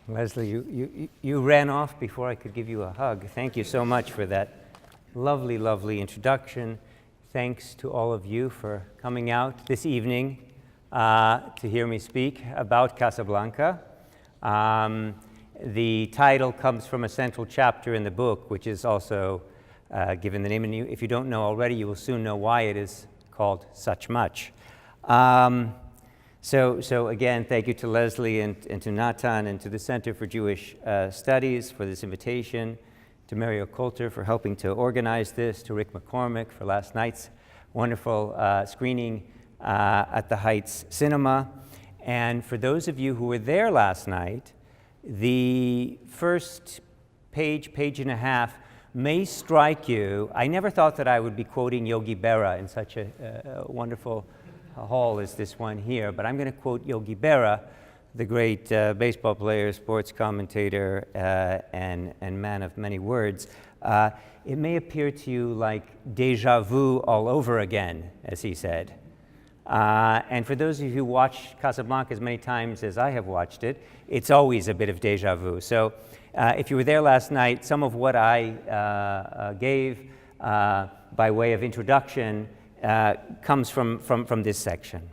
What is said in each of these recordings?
Leslie, you ran off before I could give you a hug. Thank you so much for that lovely, lovely introduction. Thanks to all of you for coming out this evening to hear me speak about Casablanca. The title comes from a central chapter in the book, which is also given the name. And if you don't know already, you will soon know why it is called Such Much. So again, thank you to Leslie and to Natan and to the Center for Jewish Studies for this invitation, to Mario Coulter for helping to organize this, to Rick McCormick for last night's wonderful screening at the Heights Cinema. And for those of you who were there last night, the first page and a half may strike you. I never thought that I would be quoting Yogi Berra in such a wonderful hall as this one here, but I'm going to quote Yogi Berra, the great baseball player, sports commentator, and man of many words. It may appear to you like deja vu all over again, as he said. And for those of you who watch Casablanca as many times as I have watched it, it's always a bit of deja vu. So if you were there last night, some of what I gave by way of introduction comes from this section.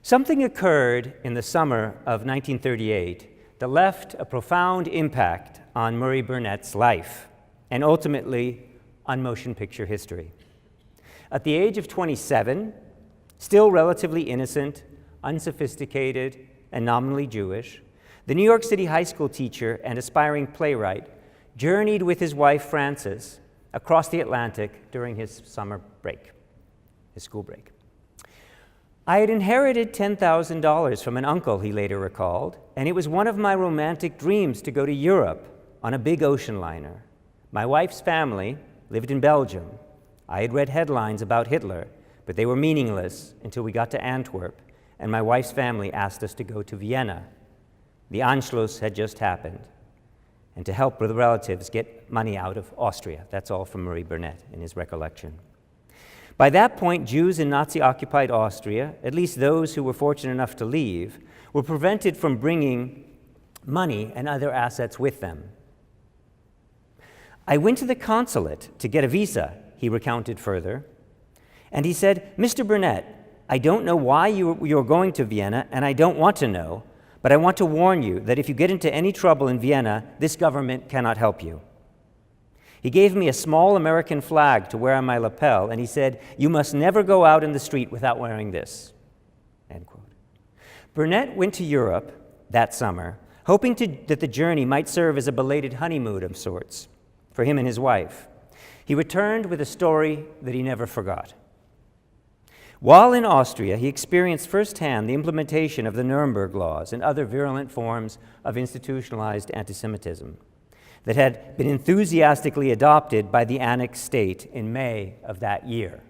Something occurred in the summer of 1938 that left a profound impact on Murray Burnett's life and ultimately on motion picture history. At the age of 27, still relatively innocent, unsophisticated, and nominally Jewish, the New York City high school teacher and aspiring playwright journeyed with his wife Frances across the Atlantic during his summer break. His school break. I had inherited $10,000 from an uncle, he later recalled, and it was one of my romantic dreams to go to Europe on a big ocean liner. My wife's family lived in Belgium. I had read headlines about Hitler, but they were meaningless until we got to Antwerp, and my wife's family asked us to go to Vienna. The Anschluss had just happened, and to help the relatives get money out of Austria. That's all from Murray Burnett in his recollection. By that point, Jews in Nazi-occupied Austria, at least those who were fortunate enough to leave, were prevented from bringing money and other assets with them. I went to the consulate to get a visa, he recounted further, and he said, "Mr. Burnett, I don't know why you're going to Vienna, and I don't want to know, but I want to warn you that if you get into any trouble in Vienna, this government cannot help you." He gave me a small American flag to wear on my lapel, and he said, "You must never go out in the street without wearing this." End quote. Burnett went to Europe that summer, hoping that the journey might serve as a belated honeymoon of sorts for him and his wife. He returned with a story that he never forgot. While in Austria, he experienced firsthand the implementation of the Nuremberg laws and other virulent forms of institutionalized anti-Semitism that had been enthusiastically adopted by the annexed state in May of that year.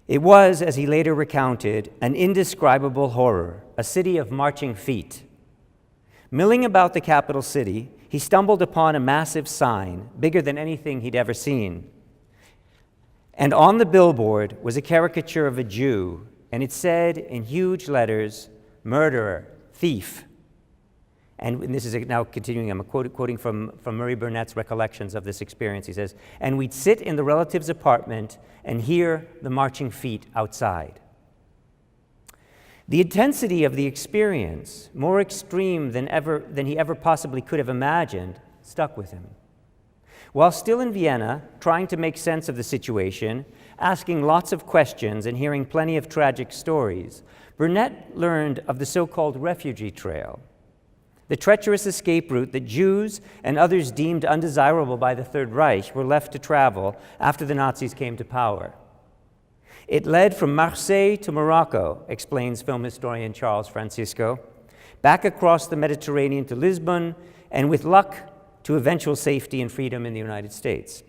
It was, as he later recounted, an indescribable horror, a city of marching feet. Milling about the capital city, he stumbled upon a massive sign, bigger than anything he'd ever seen. And on the billboard was a caricature of a Jew, and it said in huge letters, "Murderer, thief." And this is now continuing, I'm quoting from Murray Burnett's recollections of this experience. He says, "And we'd sit in the relative's apartment and hear the marching feet outside." The intensity of the experience, more extreme than he ever possibly could have imagined, stuck with him. While still in Vienna, trying to make sense of the situation, asking lots of questions and hearing plenty of tragic stories, Burnett learned of the so-called refugee trail, the treacherous escape route that Jews and others deemed undesirable by the Third Reich were left to travel after the Nazis came to power. It led from Marseille to Morocco, explains film historian Charles Francisco, back across the Mediterranean to Lisbon, and with luck, to eventual safety and freedom in the United States.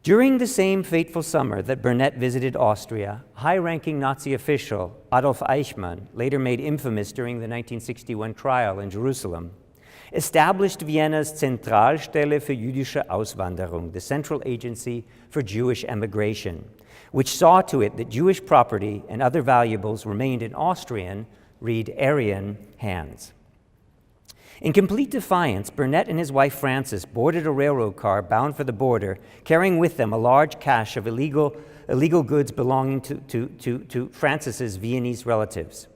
During the same fateful summer that Burnett visited Austria, high-ranking Nazi official Adolf Eichmann, later made infamous during the 1961 trial in Jerusalem, established Vienna's Zentralstelle für jüdische Auswanderung, the Central Agency for Jewish Emigration, which saw to it that Jewish property and other valuables remained in Austrian read Aryan hands. In complete defiance, Burnett and his wife Frances boarded a railroad car bound for the border, carrying with them a large cache of illegal goods belonging to Frances's Viennese relatives.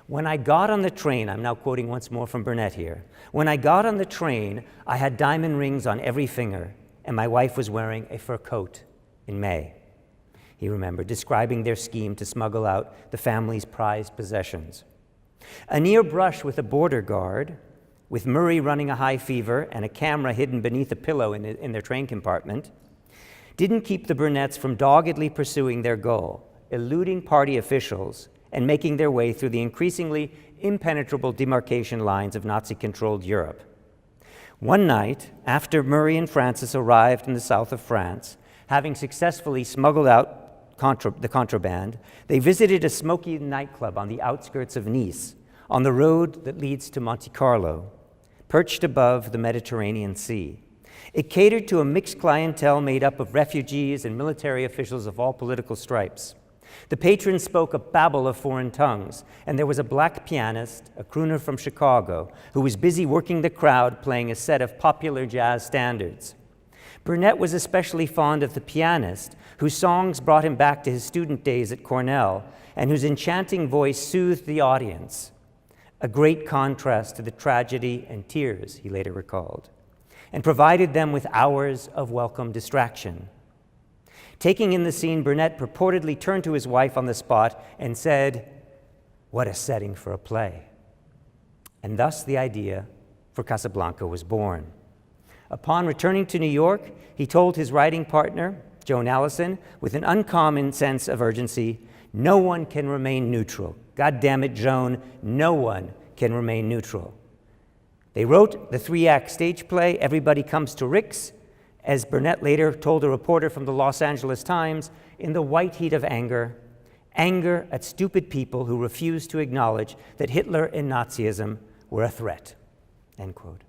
When I got on the train, I'm now quoting once more from Burnett here, when I got on the train, I had diamond rings on every finger, and my wife was wearing a fur coat in May, he remembered, describing their scheme to smuggle out the family's prized possessions. A near brush with a border guard, with Murray running a high fever and a camera hidden beneath a pillow in their train compartment, didn't keep the Burnetts from doggedly pursuing their goal, eluding party officials and making their way through the increasingly impenetrable demarcation lines of Nazi-controlled Europe. One night, after Murray and Frances arrived in the south of France, having successfully smuggled out the contraband, they visited a smoky nightclub on the outskirts of Nice, on the road that leads to Monte Carlo, perched above the Mediterranean Sea. It catered to a mixed clientele made up of refugees and military officials of all political stripes. The patrons spoke a babble of foreign tongues, and there was a black pianist, a crooner from Chicago, who was busy working the crowd playing a set of popular jazz standards. Burnett was especially fond of the pianist, whose songs brought him back to his student days at Cornell, and whose enchanting voice soothed the audience. A great contrast to the tragedy and tears, he later recalled, and provided them with hours of welcome distraction. Taking in the scene, Burnett purportedly turned to his wife on the spot and said, "What a setting for a play." And thus the idea for Casablanca was born. Upon returning to New York, he told his writing partner, Joan Allison, with an uncommon sense of urgency, "No one can remain neutral. God damn it, Joan, no one can remain neutral." They wrote the 3-act stage play, Everybody Comes to Rick's, as Burnett later told a reporter from the Los Angeles Times, in the white heat of anger at stupid people who refused to acknowledge that Hitler and Nazism were a threat, end quote.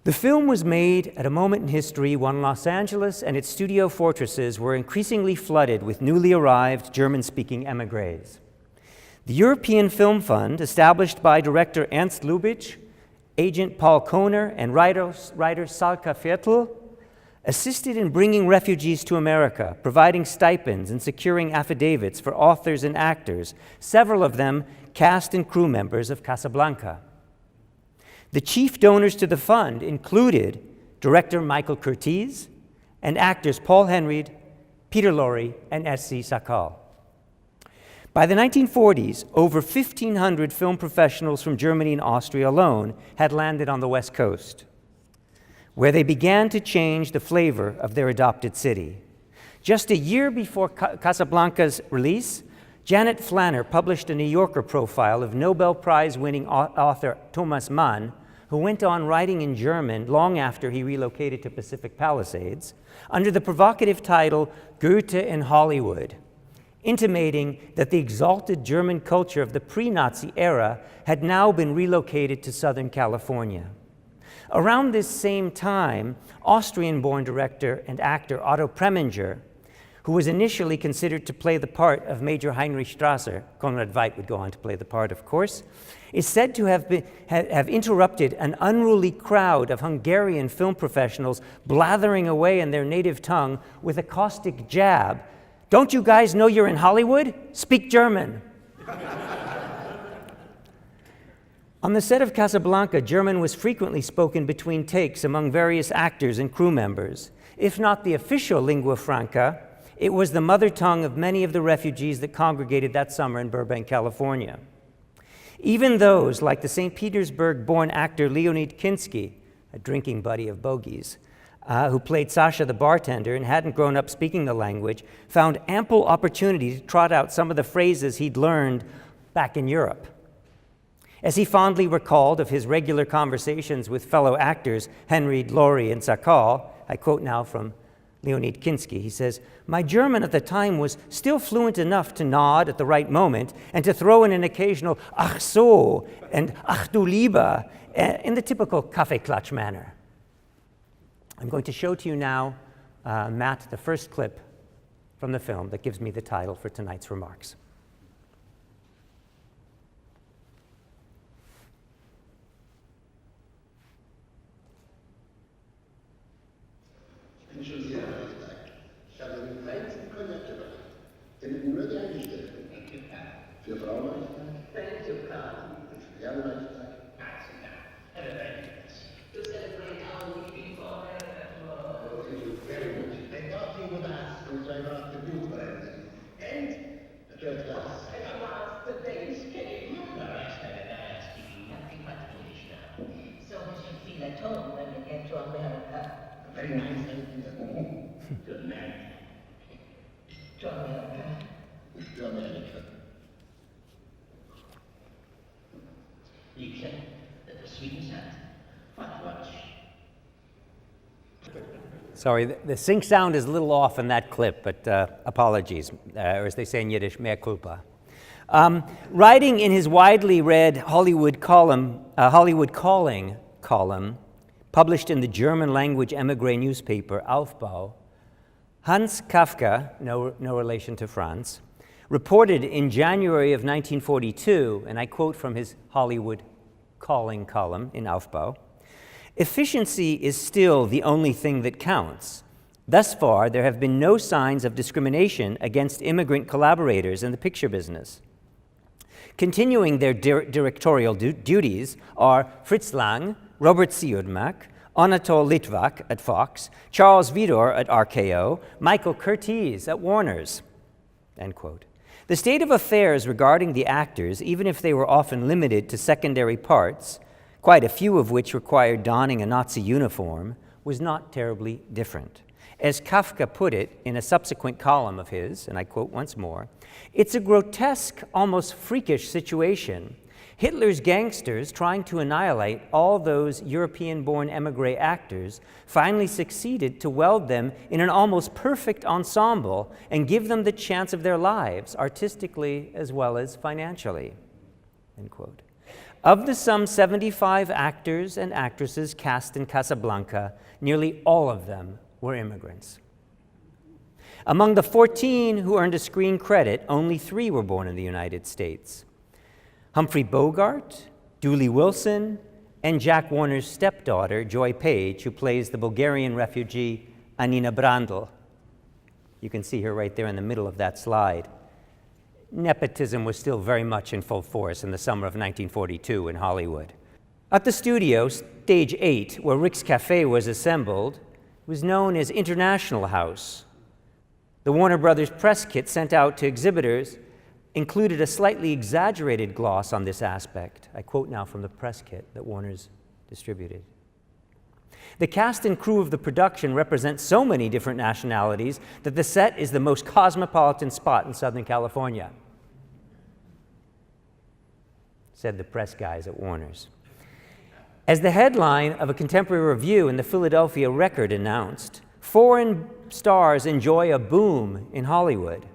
The film was made at a moment in history when Los Angeles and its studio fortresses were increasingly flooded with newly arrived German-speaking émigrés. The European Film Fund, established by director Ernst Lubitsch, agent Paul Kohner, and writer Salka Viertel, assisted in bringing refugees to America, providing stipends and securing affidavits for authors and actors, several of them cast and crew members of Casablanca. The chief donors to the fund included director Michael Curtiz and actors Paul Henreid, Peter Lorre, and S.C. Sakal. By the 1940s, over 1,500 film professionals from Germany and Austria alone had landed on the West Coast, where they began to change the flavor of their adopted city. Just a year before Casablanca's release, Janet Flanner published a New Yorker profile of Nobel Prize-winning author Thomas Mann, who went on writing in German long after he relocated to Pacific Palisades, under the provocative title Goethe in Hollywood, intimating that the exalted German culture of the pre-Nazi era had now been relocated to Southern California. Around this same time, Austrian-born director and actor Otto Preminger, who was initially considered to play the part of Major Heinrich Strasser, Conrad Veidt would go on to play the part, of course, is said to have interrupted an unruly crowd of Hungarian film professionals blathering away in their native tongue with a caustic jab. "Don't you guys know you're in Hollywood? Speak German." On the set of Casablanca, German was frequently spoken between takes among various actors and crew members. If not the official lingua franca, it was the mother tongue of many of the refugees that congregated that summer in Burbank, California. Even those, like the St. Petersburg-born actor Leonid Kinski, a drinking buddy of Bogey's, who played Sasha the bartender and hadn't grown up speaking the language, found ample opportunity to trot out some of the phrases he'd learned back in Europe. As he fondly recalled of his regular conversations with fellow actors Henreid, Lorre, and Sakal, I quote now from Leonid Kinski, he says, "My German at the time was still fluent enough to nod at the right moment and to throw in an occasional ach so and ach du lieber in the typical Kaffeeklatsch manner." I'm going to show to you now, Matt, the first clip from the film that gives me the title for tonight's remarks. schon sehr weit weg. Ich habe den feinsten Cognac gebracht. Den hätten nur die eingestellt. Für Frauenreichtag? Thank you, Carl. Für Herrenreichtag? To celebrate our weekly forever. Oh, thank you very much. I thought you would ask which I brought the good friends. And a third glass. At last, the day came. Nothing but foolish now. So we should feel at home when we get to America. Very nice idea. Good man. To America. To America. You said that the Swedes had what watch? Sorry, the sync sound is a little off in that clip, but apologies, or as they say in Yiddish, mea culpa. Writing in his widely read Hollywood Calling column, published in the German-language emigre newspaper Aufbau, Hans Kafka, no relation to Franz, reported in January of 1942, and I quote from his Hollywood Calling column in Aufbau, "Efficiency is still the only thing that counts. Thus far, there have been no signs of discrimination against immigrant collaborators in the picture business. Continuing their directorial duties are Fritz Lang, Robert Siodmak, Anatol Litvak at Fox, Charles Vidor at RKO, Michael Curtiz at Warner's," end quote. The state of affairs regarding the actors, even if they were often limited to secondary parts, quite a few of which required donning a Nazi uniform, was not terribly different. As Kafka put it in a subsequent column of his, and I quote once more, "It's a grotesque, almost freakish situation. Hitler's gangsters trying to annihilate all those European-born émigré actors finally succeeded to weld them in an almost perfect ensemble and give them the chance of their lives, artistically as well as financially," end quote. Of the some 75 actors and actresses cast in Casablanca, nearly all of them were immigrants. Among the 14 who earned a screen credit, only 3 were born in the United States. Humphrey Bogart, Dooley Wilson, and Jack Warner's stepdaughter, Joy Page, who plays the Bulgarian refugee Anina Brandl. You can see her right there in the middle of that slide. Nepotism was still very much in full force in the summer of 1942 in Hollywood. At the studio, Stage 8, where Rick's Cafe was assembled, was known as International House. The Warner Brothers press kit sent out to exhibitors included a slightly exaggerated gloss on this aspect. I quote now from the press kit that Warner's distributed. "The cast and crew of the production represent so many different nationalities that the set is the most cosmopolitan spot in Southern California," said the press guys at Warner's. As the headline of a contemporary review in the Philadelphia Record announced, "Foreign stars enjoy a boom in Hollywood."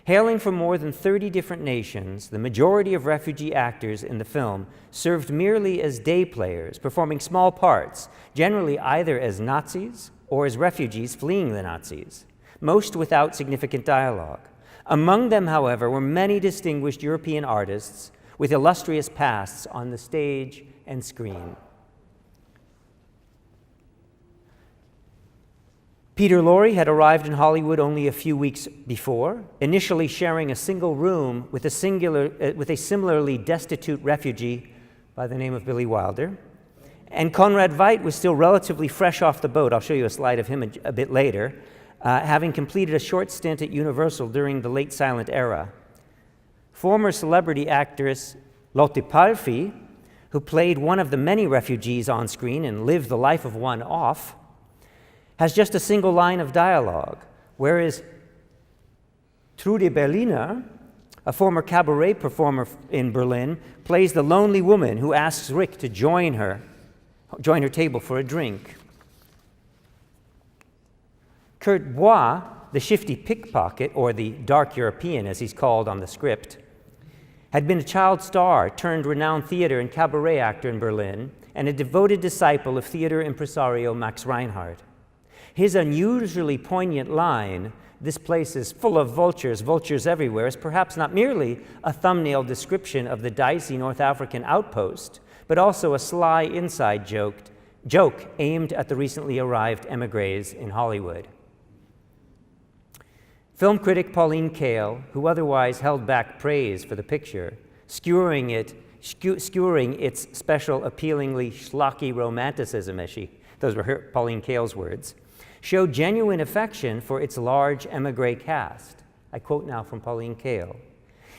Hailing from more than 30 different nations, the majority of refugee actors in the film served merely as day players, performing small parts, generally either as Nazis or as refugees fleeing the Nazis, most without significant dialogue. Among them, however, were many distinguished European artists with illustrious pasts on the stage and screen. Peter Lorre had arrived in Hollywood only a few weeks before, initially sharing a single room with a similarly destitute refugee by the name of Billy Wilder. And Conrad Veidt was still relatively fresh off the boat. I'll show you a slide of him a bit later, having completed a short stint at Universal during the late silent era. Former celebrity actress Lotte Palfi, who played one of the many refugees on screen and lived the life of one off, has just a single line of dialogue, whereas Trude Berliner, a former cabaret performer in Berlin, plays the lonely woman who asks Rick to join her table for a drink. Kurt Bois, the shifty pickpocket, or the dark European as he's called on the script, had been a child star turned renowned theater and cabaret actor in Berlin and a devoted disciple of theater impresario Max Reinhardt. His unusually poignant line, "This place is full of vultures, vultures everywhere," is perhaps not merely a thumbnail description of the dicey North African outpost, but also a sly inside joke joke aimed at the recently arrived emigres in Hollywood. Film critic Pauline Kael, who otherwise held back praise for the picture, skewering its special, appealingly schlocky romanticism, those were Pauline Kael's words, showed genuine affection for its large emigre cast. I quote now from Pauline Kael.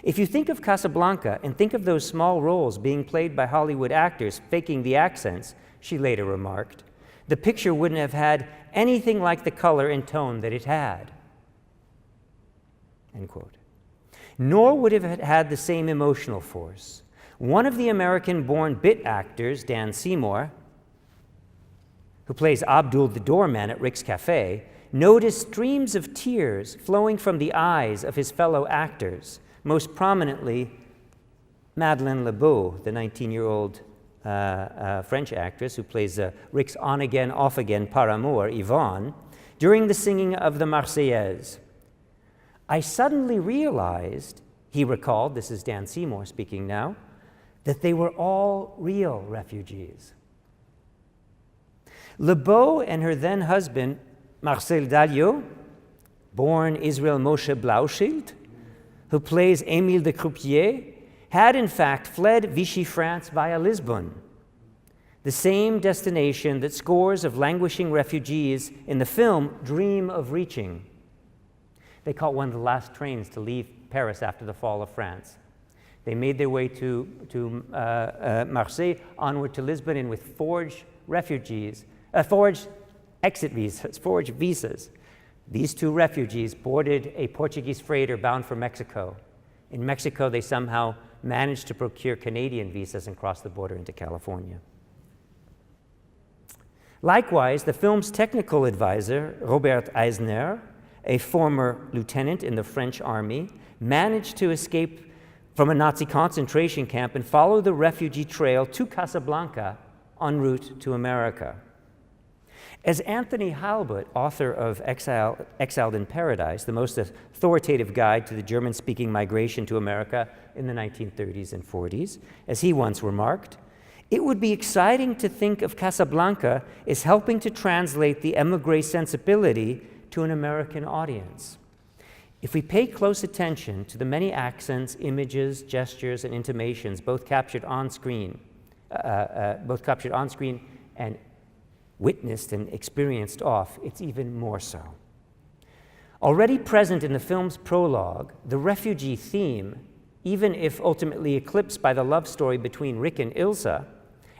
If you think of Casablanca and think of those small roles being played by Hollywood actors faking the accents, she later remarked, the picture wouldn't have had anything like the color and tone that it had. End quote. Nor would it have had the same emotional force. One of the American-born bit actors, Dan Seymour, who plays Abdul the doorman at Rick's Cafe, noticed streams of tears flowing from the eyes of his fellow actors, most prominently Madeleine LeBeau, the 19-year-old French actress who plays Rick's on-again, off-again paramour, Yvonne, during the singing of the Marseillaise. I suddenly realized, he recalled, this is Dan Seymour speaking now, that they were all real refugees. LeBeau and her then husband, Marcel Dalliot, born Israel Moshe BlueShield, who plays Émile de Croupier, had in fact fled Vichy France via Lisbon, the same destination that scores of languishing refugees in the film dream of reaching. They caught one of the last trains to leave Paris after the fall of France. They made their way to Marseille, onward to Lisbon, and with forged exit visas, forged visas, these two refugees boarded a Portuguese freighter bound for Mexico. In Mexico, they somehow managed to procure Canadian visas and cross the border into California. Likewise, the film's technical advisor, Robert Eisner, a former lieutenant in the French army, managed to escape from a Nazi concentration camp and follow the refugee trail to Casablanca en route to America. As Anthony Halbut, author of Exiled in Paradise, the most authoritative guide to the German-speaking migration to America in the 1930s and 40s, as he once remarked, it would be exciting to think of Casablanca as helping to translate the émigré sensibility to an American audience. If we pay close attention to the many accents, images, gestures, and intimations, both captured on screen and witnessed and experienced off, it's even more so. Already present in the film's prologue, the refugee theme, even if ultimately eclipsed by the love story between Rick and Ilsa,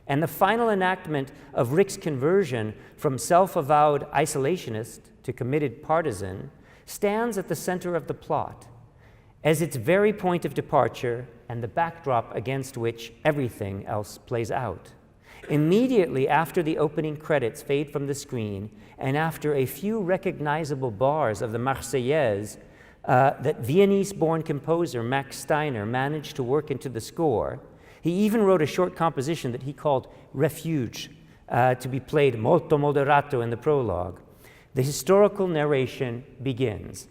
and the final enactment of Rick's conversion from self-avowed isolationist to committed partisan, stands at the center of the plot as its very point of departure and the backdrop against which everything else plays out. Immediately after the opening credits fade from the screen, and after a few recognizable bars of the Marseillaise that Viennese-born composer Max Steiner managed to work into the score, he even wrote a short composition that he called Refuge, to be played Malta Moderato in the prologue. The historical narration begins.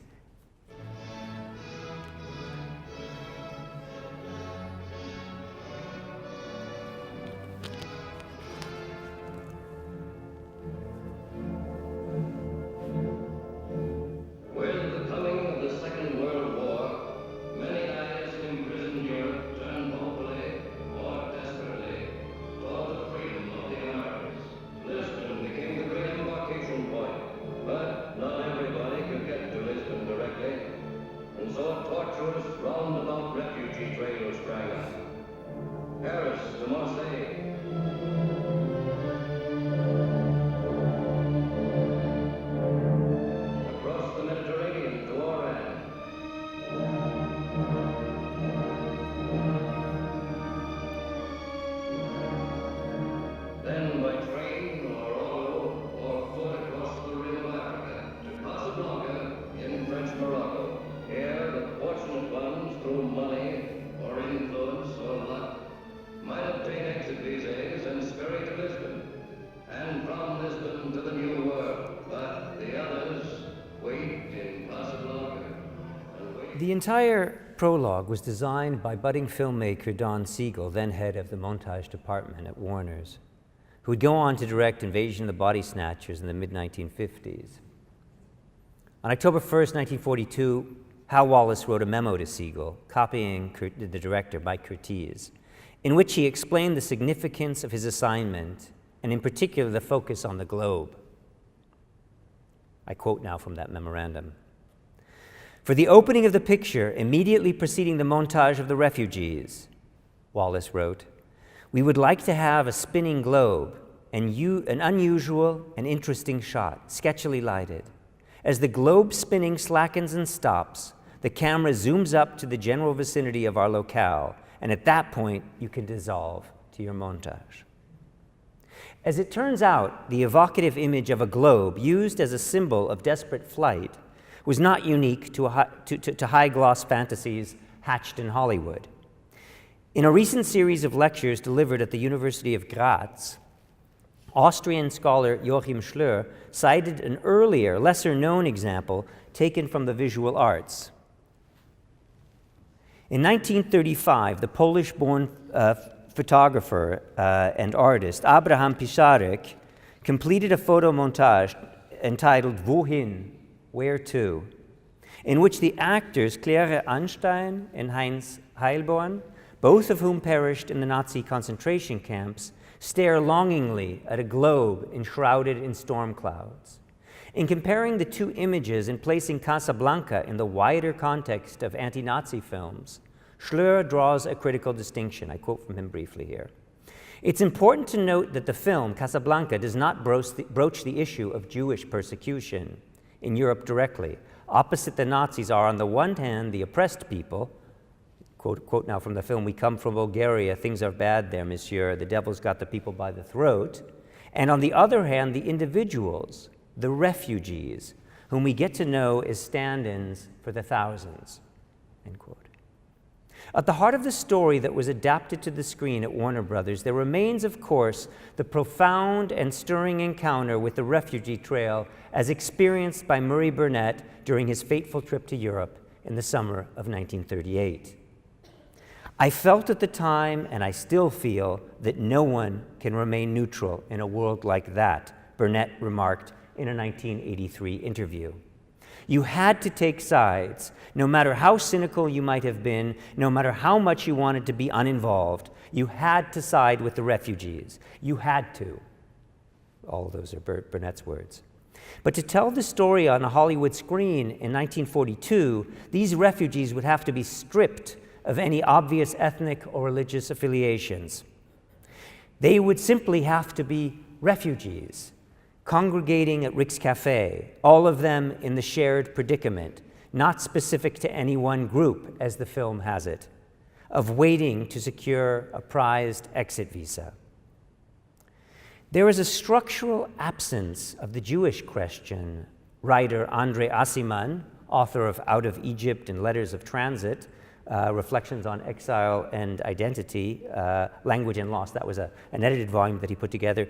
The entire prologue was designed by budding filmmaker Don Siegel, then head of the montage department at Warner's. who would go on to direct Invasion of the Body Snatchers in the mid-1950s. On October 1st, 1942, Hal Wallace wrote a memo to Siegel, copying the director by Curtiz, in which he explained the significance of his assignment, and in particular the focus on the globe. I quote now from that memorandum. "For the opening of the picture, immediately preceding the montage of the refugees," Wallace wrote, "we would like to have a spinning globe, an unusual and interesting shot, sketchily lighted. As the globe spinning slackens and stops, the camera zooms up to the general vicinity of our locale, and at that point, you can dissolve to your montage." As it turns out, the evocative image of a globe used as a symbol of desperate flight was not unique to high-gloss fantasies hatched in Hollywood. In a recent series of lectures delivered at the University of Graz, Austrian scholar Joachim Schlör cited an earlier, lesser-known example taken from the visual arts. In 1935, the Polish-born photographer and artist Abraham Piszarek completed a photo montage entitled Wohin? Where to? In which the actors Claire Anstein and Heinz Heilborn, both of whom perished in the Nazi concentration camps, stare longingly at a globe enshrouded in storm clouds. In comparing the two images and placing Casablanca in the wider context of anti-Nazi films, Schleur draws a critical distinction. I quote from him briefly here. "It's important to note that the film, Casablanca, does not broach the issue of Jewish persecution in Europe directly. Opposite the Nazis are, on the one hand, the oppressed people," quote now from the film, "We come from Bulgaria, things are bad there, monsieur, the devil's got the people by the throat," and on the other hand, the individuals, the refugees, whom we get to know as stand-ins for the thousands, end quote. At the heart of the story that was adapted to the screen at Warner Brothers, there remains, of course, the profound and stirring encounter with the refugee trail as experienced by Murray Burnett during his fateful trip to Europe in the summer of 1938. "I felt at the time, and I still feel, that no one can remain neutral in a world like that," Burnett remarked in a 1983 interview. "You had to take sides. No matter how cynical you might have been, no matter how much you wanted to be uninvolved, you had to side with the refugees. You had to." All of those are Burnett's words. But to tell the story on a Hollywood screen in 1942, these refugees would have to be stripped of any obvious ethnic or religious affiliations. They would simply have to be refugees, congregating at Rick's Cafe, all of them in the shared predicament, not specific to any one group, as the film has it, of waiting to secure a prized exit visa. There is a structural absence of the Jewish question, writer Andre Aciman, author of Out of Egypt and Letters of Transit, Reflections on Exile and Identity, Language and Loss. That was an edited volume that he put together.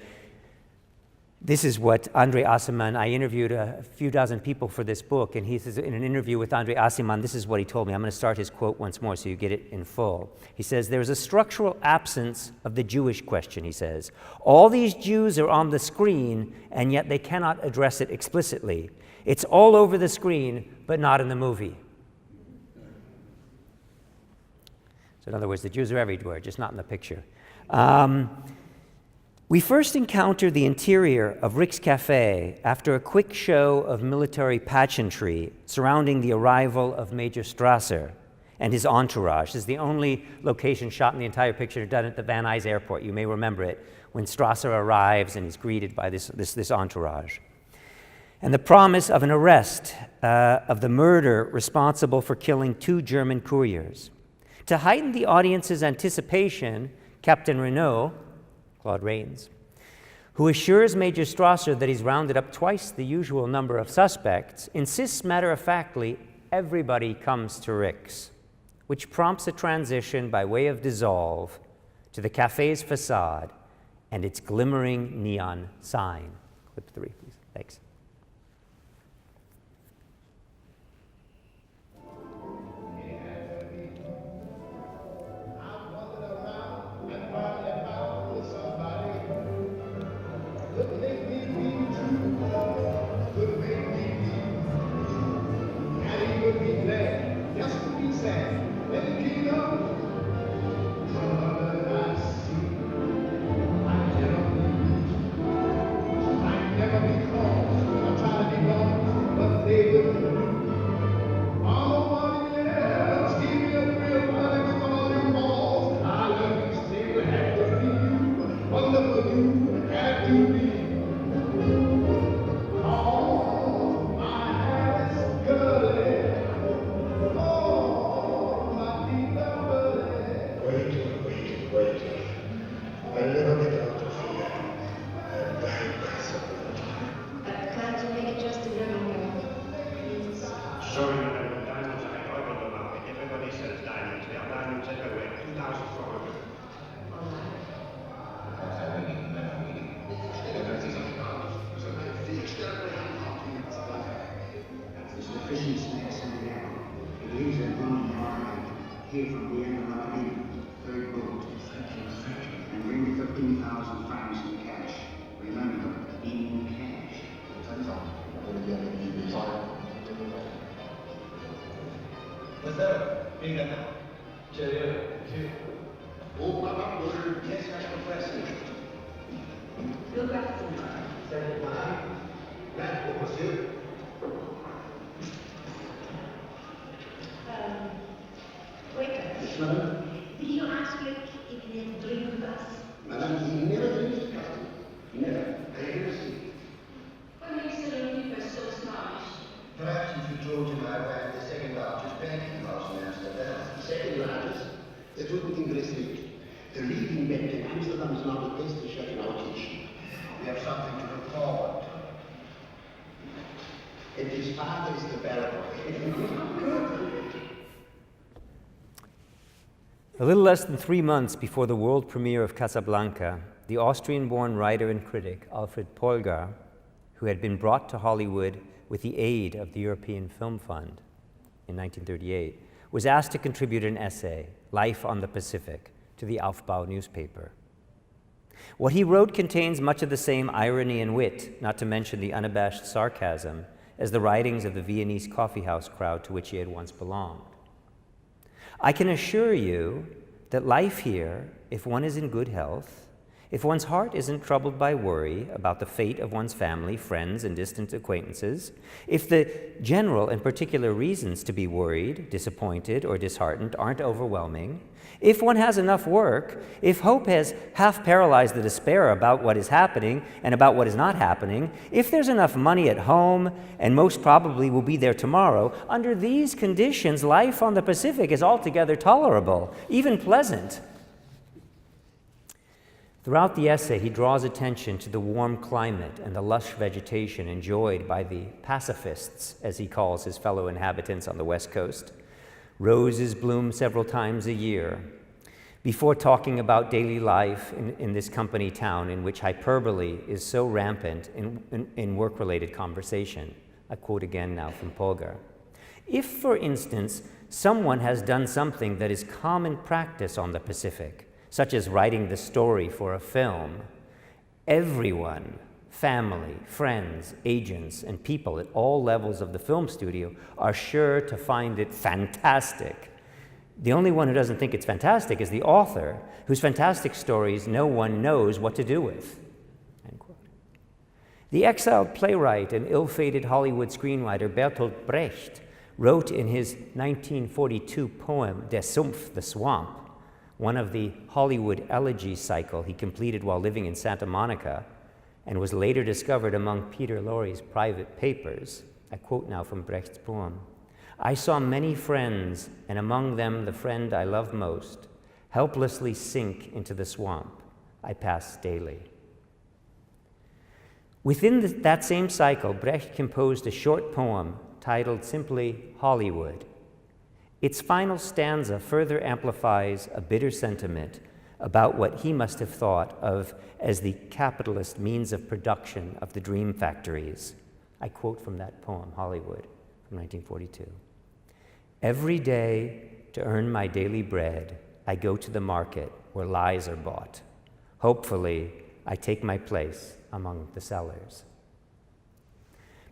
This is what Andre Aciman, I interviewed a few dozen people for this book, and he says in an interview with Andre Aciman, this is what he told me. I'm going to start his quote once more so you get it in full. He says, "There's a structural absence of the Jewish question," he says. "All these Jews are on the screen, and yet they cannot address it explicitly. It's all over the screen, but not in the movie." So in other words, the Jews are everywhere, just not in the picture. We first encountered the interior of Rick's Cafe after a quick show of military pageantry surrounding the arrival of Major Strasser and his entourage. This is the only location shot in the entire picture done at the Van Nuys Airport. You may remember it, when Strasser arrives and he's greeted by this entourage. And the promise of an arrest of the murder responsible for killing 2 German couriers. To heighten the audience's anticipation, Captain Renault, Claude Rains, who assures Major Strasser that he's rounded up twice the usual number of suspects, insists matter-of-factly, everybody comes to Rick's, which prompts a transition by way of dissolve to the cafe's facade and its glimmering neon sign. Clip 3, please. Thanks. sorry, madam, the diamonds I got on the market. Everybody sells diamonds. They are diamonds everywhere. 2,400. There's an efficient snake San Diego. It leaves at 1 tomorrow night. Here from the end of the island. Third boat. And bring 15,000 francs in cash. Remember, in cash. Oh, madame, le pièce à compressée. Good afternoon. Là, pour monsieur. Waiter, Yes, madame. did you ask your if he had a drink with us? Madame, he never drinks his coffee. Never. I never see. What makes the people so astonished? Perhaps if you told him I ran the second largest banking house in Amsterdam. Second largest. Dat wouldn't interest me. The leading bank in Amsterdam is now the best chef in our kitchen. We have something to look forward to. And his father is the bellboy. A little less than 3 months before the world premiere of Casablanca, the Austrian-born writer and critic Alfred Polgar, who had been brought to Hollywood with the aid of the European Film Fund in 1938, was asked to contribute an essay, Life on the Pacific, to the Aufbau newspaper. What he wrote contains much of the same irony and wit, not to mention the unabashed sarcasm, as the writings of the Viennese coffeehouse crowd to which he had once belonged. I can assure you that life here, if one is in good health, if one's heart isn't troubled by worry about the fate of one's family, friends, and distant acquaintances, if the general and particular reasons to be worried, disappointed, or disheartened aren't overwhelming, if one has enough work, if hope has half paralyzed the despair about what is happening and about what is not happening, if there's enough money at home, and most probably will be there tomorrow, under these conditions, life on the Pacific is altogether tolerable, even pleasant. Throughout the essay, he draws attention to the warm climate and the lush vegetation enjoyed by the pacifists, as he calls his fellow inhabitants on the West Coast. Roses bloom several times a year. Before talking about daily life in this company town in which hyperbole is so rampant in work-related conversation, I quote again now from Polgar. If, for instance, someone has done something that is common practice on the Pacific, such as writing the story for a film, everyone, family, friends, agents, and people at all levels of the film studio are sure to find it fantastic. The only one who doesn't think it's fantastic is the author, whose fantastic stories no one knows what to do with. End quote. The exiled playwright and ill-fated Hollywood screenwriter Bertolt Brecht wrote in his 1942 poem, Der Sumpf, the Swamp, one of the Hollywood elegy cycle he completed while living in Santa Monica and was later discovered among Peter Lorre's private papers. I quote now from Brecht's poem. I saw many friends, and among them the friend I love most, helplessly sink into the swamp I pass daily. Within that same cycle, Brecht composed a short poem titled simply Hollywood. Its final stanza further amplifies a bitter sentiment about what he must have thought of as the capitalist means of production of the dream factories. I quote from that poem, Hollywood, from 1942. Every day, to earn my daily bread, I go to the market where lies are bought. Hopefully, I take my place among the sellers.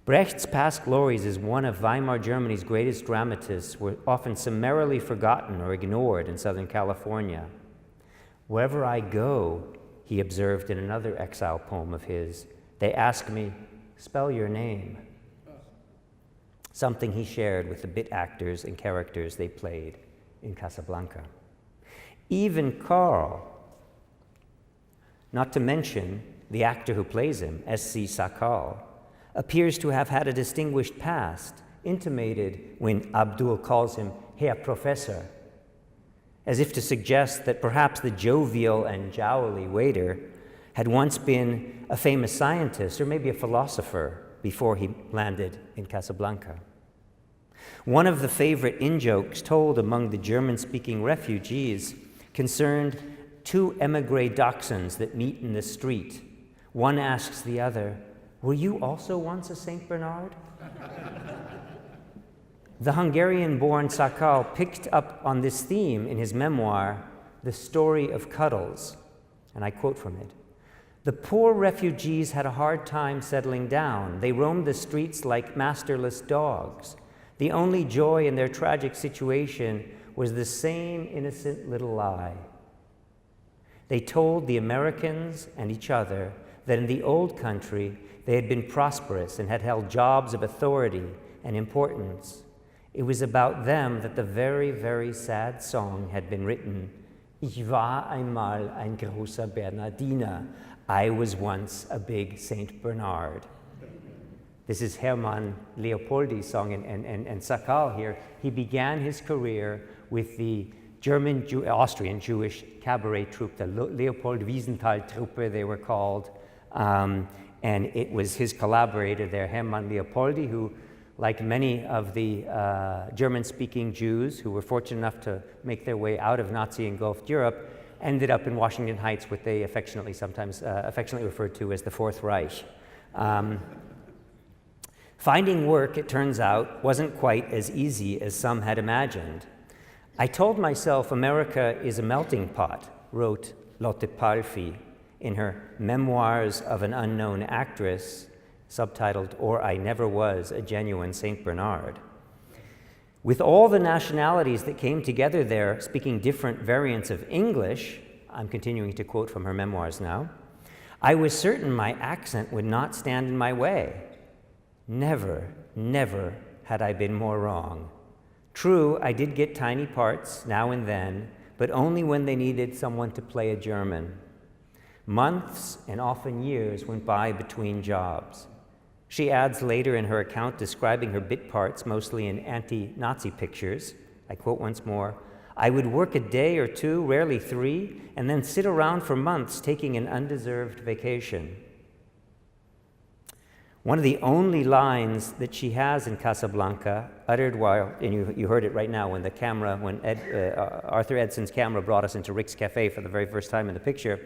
Brecht's past glories as one of Weimar Germany's greatest dramatists were often summarily forgotten or ignored in Southern California. Wherever I go, he observed in another exile poem of his, they ask me, spell your name. Something he shared with the bit actors and characters they played in Casablanca. Even Carl, not to mention the actor who plays him, S.C. Sakal, appears to have had a distinguished past, intimated when Abdul calls him Herr Professor, as if to suggest that perhaps the jovial and jowly waiter had once been a famous scientist or maybe a philosopher before he landed in Casablanca. One of the favorite in-jokes told among the German-speaking refugees concerned two emigre dachshunds that meet in the street. One asks the other, "Were you also once a Saint Bernard?" The Hungarian-born Sakal picked up on this theme in his memoir, The Story of Cuddles, and I quote from it. "The poor refugees had a hard time settling down. They roamed the streets like masterless dogs. The only joy in their tragic situation was the same innocent little lie. They told the Americans and each other that in the old country they had been prosperous and had held jobs of authority and importance. It was about them that the very, very sad song had been written. Ich war einmal ein großer Bernardiner. I was once a big Saint Bernard." This is Hermann Leopoldi's song, and Sakal here, he began his career with the Austrian Jewish cabaret troupe, the Leopold Wiesenthal Truppe, they were called, and it was his collaborator there, Hermann Leopoldi, who, like many of the German-speaking Jews who were fortunate enough to make their way out of Nazi-engulfed Europe, ended up in Washington Heights, what they sometimes affectionately referred to as the Fourth Reich. Finding work, it turns out, wasn't quite as easy as some had imagined. "I told myself America is a melting pot," wrote Lotte Palfi in her Memoirs of an Unknown Actress, subtitled, "Or I Never Was a Genuine Saint Bernard." With all the nationalities that came together there speaking different variants of English, I'm continuing to quote from her memoirs now, "I was certain my accent would not stand in my way. Never, never had I been more wrong. True, I did get tiny parts now and then, but only when they needed someone to play a German. Months and often years went by between jobs." She adds later in her account describing her bit parts, mostly in anti-Nazi pictures, I quote once more, "I would work a day or two, rarely 3, and then sit around for months taking an undeserved vacation." One of the only lines that she has in Casablanca, uttered while, and you heard it right now when the camera, when Arthur Edson's camera brought us into Rick's Cafe for the very first time in the picture,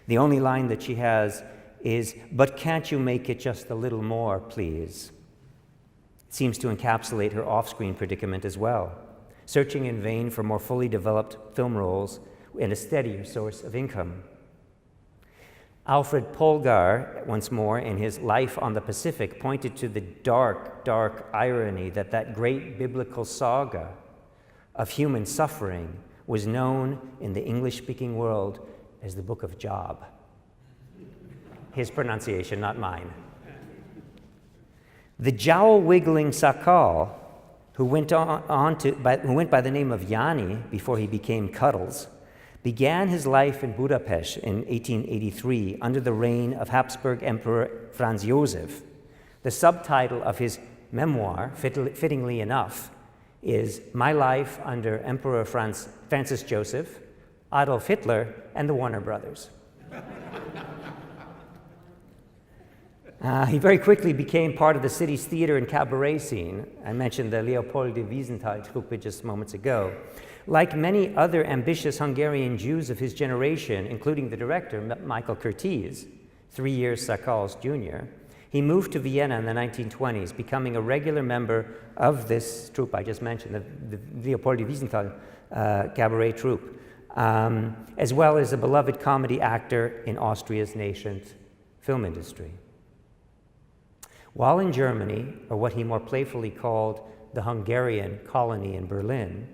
the only line that she has is, "But can't you make it just a little more, please?" It seems to encapsulate her off-screen predicament as well, searching in vain for more fully developed film roles and a steadier source of income. Alfred Polgar, once more, in his Life on the Pacific, pointed to the dark, dark irony that great biblical saga of human suffering was known in the English-speaking world as the Book of Job. His pronunciation, not mine. The jowl-wiggling Sakal, who went by the name of Yanni before he became Cuddles, began his life in Budapest in 1883 under the reign of Habsburg Emperor Franz Josef. The subtitle of his memoir, fittingly enough, is My Life under Emperor Francis Joseph, Adolf Hitler, and the Warner Brothers. He very quickly became part of the city's theater and cabaret scene. I mentioned the Leopoldi Wiesenthal Truppe just moments ago. Like many other ambitious Hungarian Jews of his generation, including the director, Michael Curtiz, 3 years Sakal's junior, he moved to Vienna in the 1920s, becoming a regular member of this troupe I just mentioned, the Leopoldi Wiesenthal cabaret troupe, as well as a beloved comedy actor in Austria's nascent film industry. While in Germany, or what he more playfully called the Hungarian colony in Berlin,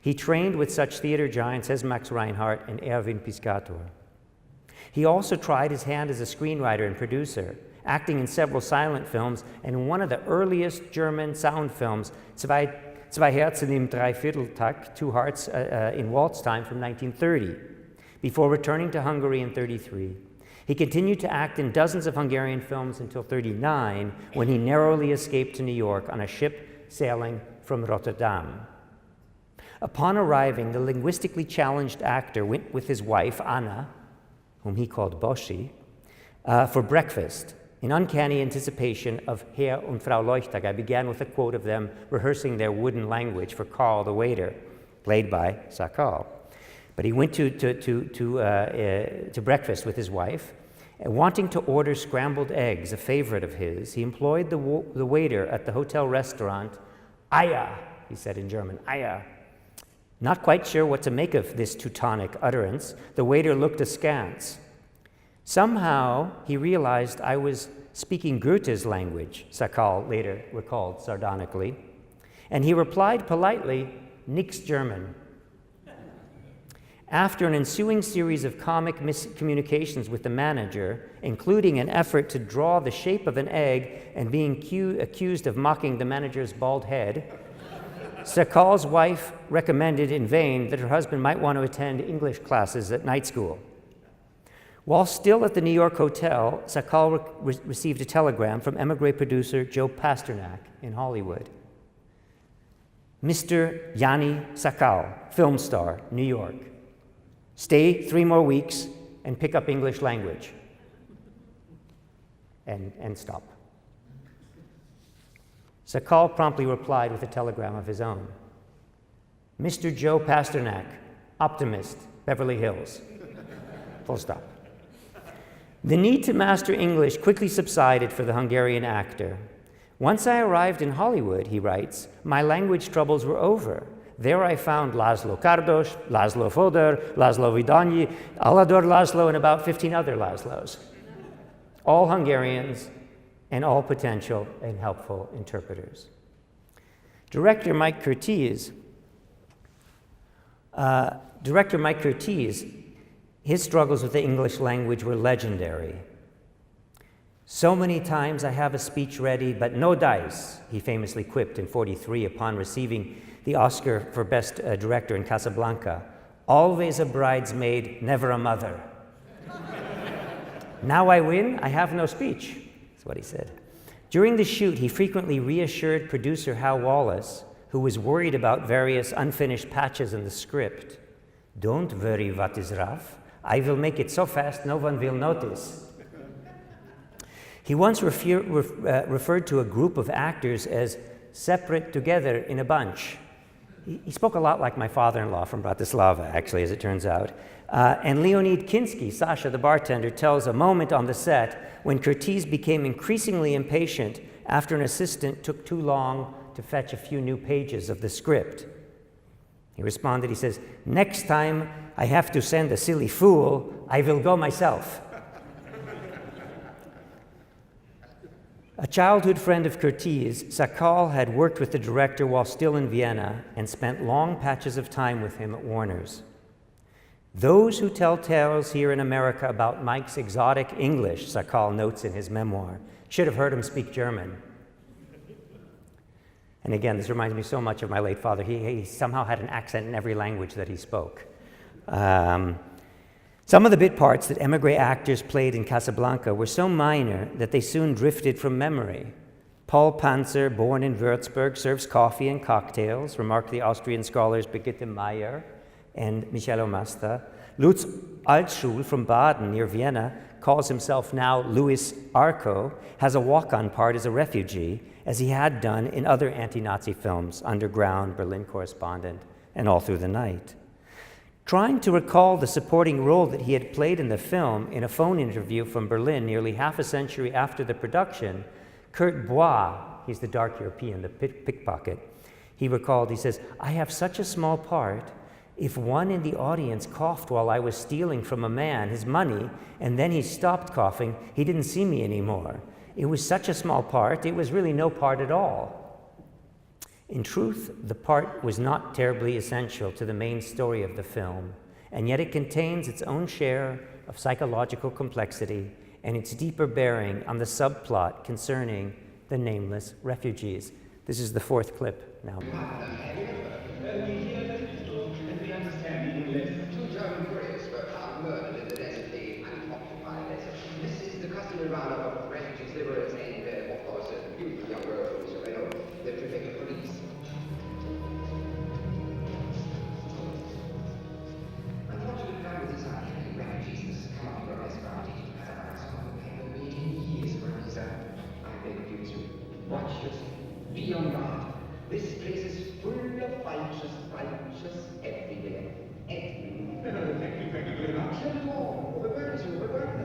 he trained with such theater giants as Max Reinhardt and Erwin Piscator. He also tried his hand as a screenwriter and producer, acting in several silent films and in one of the earliest German sound films, Zwei Herzen im Dreivierteltakt, Two Hearts in Waltz Time from 1930, before returning to Hungary in 1933. He continued to act in dozens of Hungarian films until 1939, when he narrowly escaped to New York on a ship sailing from Rotterdam. Upon arriving, the linguistically challenged actor went with his wife, Anna, whom he called Boshi, for breakfast, In uncanny anticipation of Herr und Frau Leuchtag, I began with a quote of them rehearsing their wooden language for Karl the waiter, played by Sakal. But he went to breakfast with his wife, and wanting to order scrambled eggs, a favorite of his, he employed the waiter at the hotel restaurant. Eier, he said in German, Eier. Not quite sure what to make of this Teutonic utterance, the waiter looked askance. Somehow he realized I was speaking Goethe's language, Sakal later recalled sardonically, and he replied politely, nix German. After an ensuing series of comic miscommunications with the manager, including an effort to draw the shape of an egg and being accused of mocking the manager's bald head, Sakal's wife recommended in vain that her husband might want to attend English classes at night school. While still at the New York hotel, Sakal received a telegram from emigre producer Joe Pasternak in Hollywood. Mr. Yanni Sakal, film star, New York. Stay 3 more weeks and pick up English language. And stop. Sakal promptly replied with a telegram of his own. Mr. Joe Pasternak, optimist, Beverly Hills. Full stop. The need to master English quickly subsided for the Hungarian actor. Once I arrived in Hollywood, he writes, my language troubles were over. There I found Laszlo Kardos, Laszlo Fodor, Laszlo Vidonyi, Alador Laszlo, and about 15 other Laszlos. All Hungarians and all potential and helpful interpreters. Director Mike Curtiz, his struggles with the English language were legendary. So many times I have a speech ready, but no dice, he famously quipped in '43 upon receiving the Oscar for Best Director in Casablanca. Always a bridesmaid, never a mother. Now I win, I have no speech, that's what he said. During the shoot, he frequently reassured producer Hal Wallace, who was worried about various unfinished patches in the script. Don't worry, what is rough. I will make it so fast no one will notice. He once referred to a group of actors as separate together in a bunch. He spoke a lot like my father-in-law from Bratislava, actually, as it turns out. And Leonid Kinski, Sasha, the bartender, tells a moment on the set when Curtiz became increasingly impatient after an assistant took too long to fetch a few new pages of the script. He responded, he says, next time I have to send a silly fool, I will go myself. A childhood friend of Curtiz, Sakal had worked with the director while still in Vienna and spent long patches of time with him at Warner's. Those who tell tales here in America about Mike's exotic English, Sakal notes in his memoir, should have heard him speak German. And again, this reminds me so much of my late father. He somehow had an accent in every language that he spoke. Some of the bit parts that emigre actors played in Casablanca were so minor that they soon drifted from memory. Paul Panzer, born in Würzburg, serves coffee and cocktails, remarked the Austrian scholars Brigitte Meyer and Michel Omasta. Lutz Altschul from Baden near Vienna calls himself now Louis Arco, has a walk-on part as a refugee, as he had done in other anti-Nazi films, Underground, Berlin Correspondent, and All Through the Night. Trying to recall the supporting role that he had played in the film in a phone interview from Berlin nearly half a century after the production, Kurt Bois, he's the dark European, the pickpocket, he recalled, he says, I have such a small part, if one in the audience coughed while I was stealing from a man his money, and then he stopped coughing, he didn't see me anymore. It was such a small part, it was really no part at all. In truth, the part was not terribly essential to the main story of the film, and yet it contains its own share of psychological complexity and its deeper bearing on the subplot concerning the nameless refugees. This is the 4th clip now. Two German couriers were found murdered in the desert, the unoccupied desert. This is the customary roundup of refugees, liberals, and, of course, beautiful young girls who surveil the prefecture police. Unfortunately, with these refugees, this has come up in the restaurant. Some of them have been waiting years for this This place is full of vultures everywhere. Everywhere. Thank you very much. Not at all. Overburden you, overburden.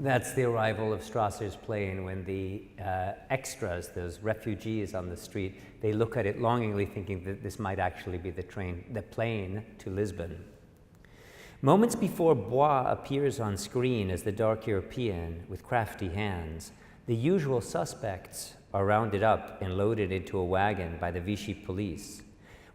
That's the arrival of Strasser's plane when the extras, those refugees on the street, they look at it longingly thinking that this might actually be the plane to Lisbon. Moments before Bois appears on screen as the dark European with crafty hands, the usual suspects are rounded up and loaded into a wagon by the Vichy police.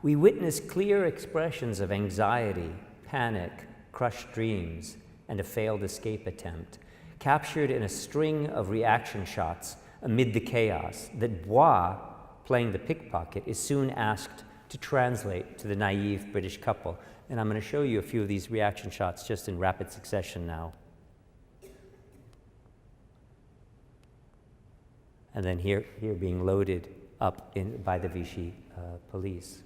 We witness clear expressions of anxiety, panic, crushed dreams, and a failed escape attempt, captured in a string of reaction shots amid the chaos that Bois, playing the pickpocket, is soon asked to translate to the naive British couple. And I'm going to show you a few of these reaction shots just in rapid succession now. And then here being loaded up by the Vichy police.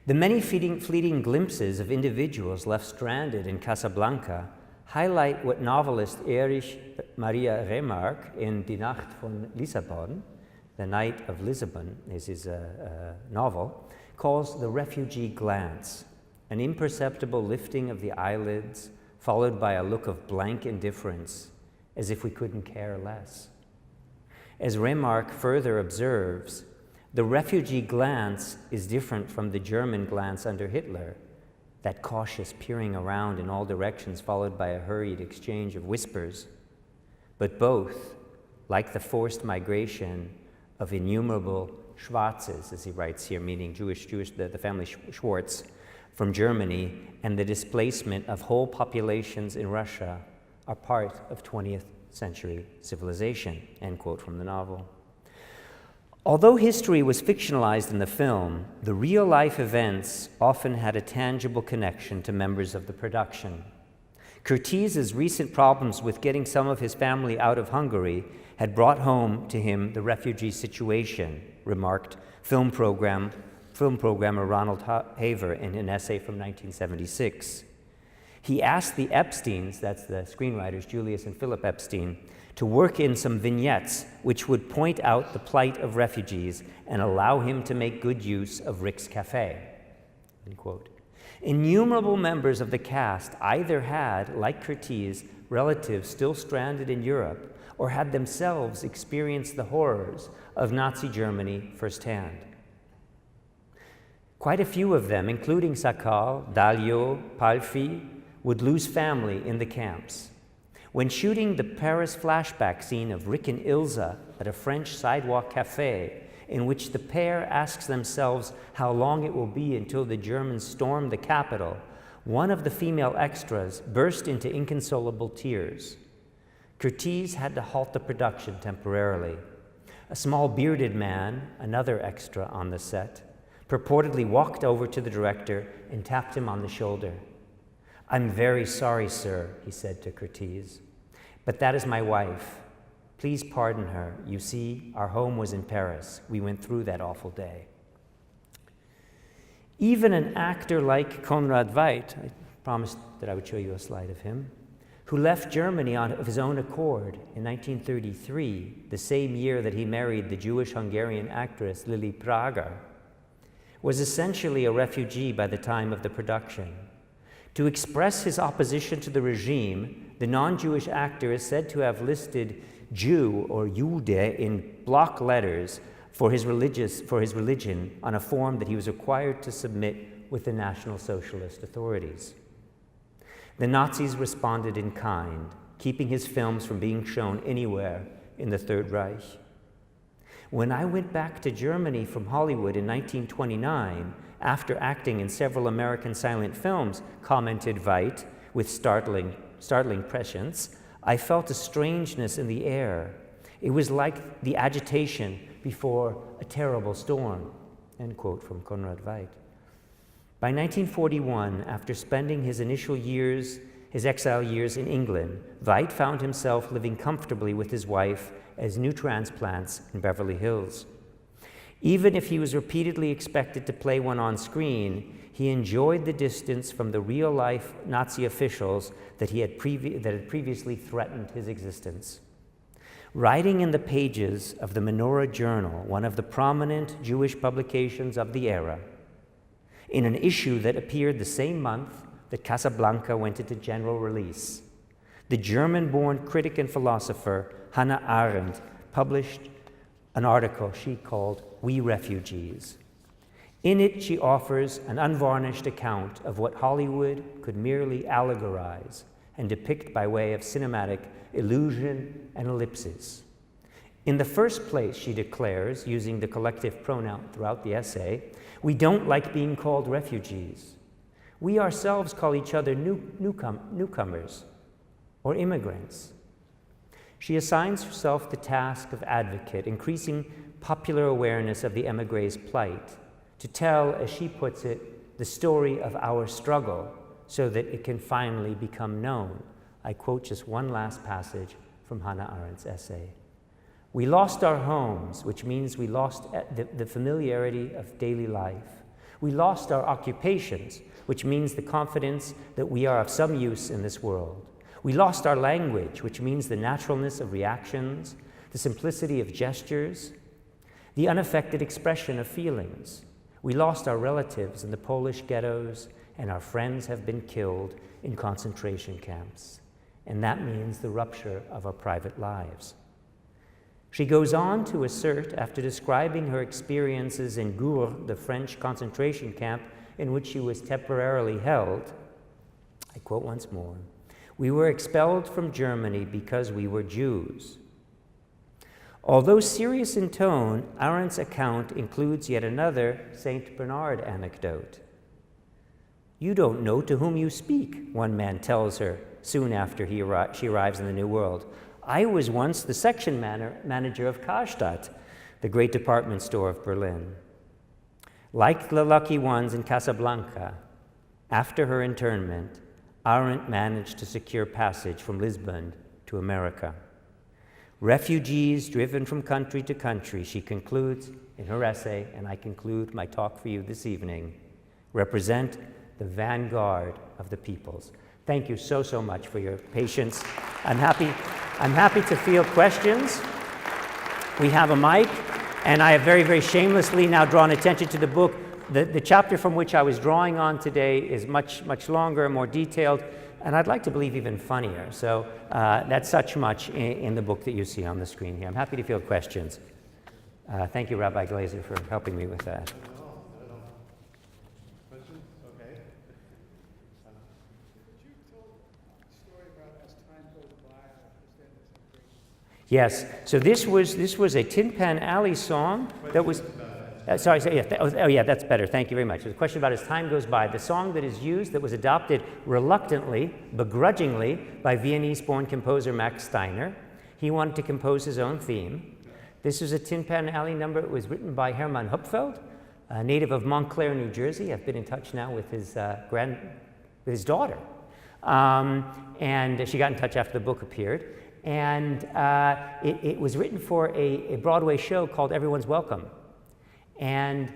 The many fleeting glimpses of individuals left stranded in Casablanca highlight what novelist Erich Maria Remarque in Die Nacht von Lissabon, The Night of Lisbon is his novel, calls the refugee glance, an imperceptible lifting of the eyelids followed by a look of blank indifference, as if we couldn't care less. As Remarque further observes, the refugee glance is different from the German glance under Hitler, that cautious peering around in all directions followed by a hurried exchange of whispers. But both, like the forced migration of innumerable Schwarzes, as he writes here, meaning the family Schwartz from Germany, and the displacement of whole populations in Russia, are part of 20th century civilization, end quote from the novel. Although history was fictionalized in the film, the real-life events often had a tangible connection to members of the production. Curtiz's recent problems with getting some of his family out of Hungary had brought home to him the refugee situation, remarked film programmer Ronald Haver in an essay from 1976. He asked the Epsteins, that's the screenwriters Julius and Philip Epstein, to work in some vignettes which would point out the plight of refugees and allow him to make good use of Rick's Cafe, end quote. Innumerable members of the cast either had, like Curtiz, relatives still stranded in Europe or had themselves experienced the horrors of Nazi Germany firsthand. Quite a few of them, including Sakal, Dalio, Palfi, would lose family in the camps. When shooting the Paris flashback scene of Rick and Ilza at a French sidewalk cafe, in which the pair asks themselves how long it will be until the Germans storm the capital, one of the female extras burst into inconsolable tears. Curtiz had to halt the production temporarily. A small bearded man, another extra on the set, purportedly walked over to the director and tapped him on the shoulder. "I'm very sorry, sir," he said to Curtiz, "but that is my wife. Please pardon her. You see, our home was in Paris. We went through that awful day." Even an actor like Konrad Veidt, I promised that I would show you a slide of him, who left Germany of his own accord in 1933, the same year that he married the Jewish-Hungarian actress Lili Prager, was essentially a refugee by the time of the production. To express his opposition to the regime, the non-Jewish actor is said to have listed Jew or Jude in block letters for his religion on a form that he was required to submit with the National Socialist authorities. The Nazis responded in kind, keeping his films from being shown anywhere in the Third Reich. When I went back to Germany from Hollywood in 1929, after acting in several American silent films, commented Veidt with startling prescience, I felt a strangeness in the air. It was like the agitation before a terrible storm, end quote from Konrad Veidt. By 1941, after spending his initial years his exile years in England, Veit found himself living comfortably with his wife as new transplants in Beverly Hills. Even if he was repeatedly expected to play one on screen, he enjoyed the distance from the real-life Nazi officials that had previously threatened his existence. Writing in the pages of the Menorah Journal, one of the prominent Jewish publications of the era, in an issue that appeared the same month that Casablanca went into general release, the German-born critic and philosopher Hannah Arendt published an article she called "We Refugees." In it, she offers an unvarnished account of what Hollywood could merely allegorize and depict by way of cinematic illusion and ellipses. In the first place, she declares, using the collective pronoun throughout the essay, we don't like being called refugees. We ourselves call each other newcomers or immigrants. She assigns herself the task of advocate, increasing popular awareness of the émigrés' plight, to tell, as she puts it, the story of our struggle so that it can finally become known. I quote just one last passage from Hannah Arendt's essay. We lost our homes, which means we lost the familiarity of daily life. We lost our occupations, which means the confidence that we are of some use in this world. We lost our language, which means the naturalness of reactions, the simplicity of gestures, the unaffected expression of feelings. We lost our relatives in the Polish ghettos, and our friends have been killed in concentration camps. And that means the rupture of our private lives. She goes on to assert, after describing her experiences in Gour, the French concentration camp in which she was temporarily held, I quote once more, "We were expelled from Germany because we were Jews." Although serious in tone, Arendt's account includes yet another St. Bernard anecdote. "You don't know to whom you speak," one man tells her soon after she arrives in the New World. "I was once the section manager of Karstadt, the great department store of Berlin." Like the lucky ones in Casablanca, after her internment, Arendt managed to secure passage from Lisbon to America. Refugees driven from country to country, she concludes in her essay, and I conclude my talk for you this evening, represent the vanguard of the peoples. Thank you so, so much for your patience. I'm happy to field questions. We have a mic, and I have very, very shamelessly now drawn attention to the book. The chapter from which I was drawing on today is much, much longer, more detailed, and I'd like to believe even funnier. So that's such much in the book that you see on the screen here. I'm happy to field questions. Thank you, Rabbi Glazer, for helping me with that. Questions? Okay. Could you tell a story about as time goes by? I understand this. Yes. So this was a Tin Pan Alley song that was. Sorry, that's better. Thank you very much. There's a question about as time goes by. The song that is used, that was adopted reluctantly, begrudgingly, by Viennese-born composer Max Steiner. He wanted to compose his own theme. This is a Tin Pan Alley number. It was written by Hermann Hupfeld, a native of Montclair, New Jersey. I've been in touch now with his daughter. And she got in touch after the book appeared. And it was written for a Broadway show called Everyone's Welcome. And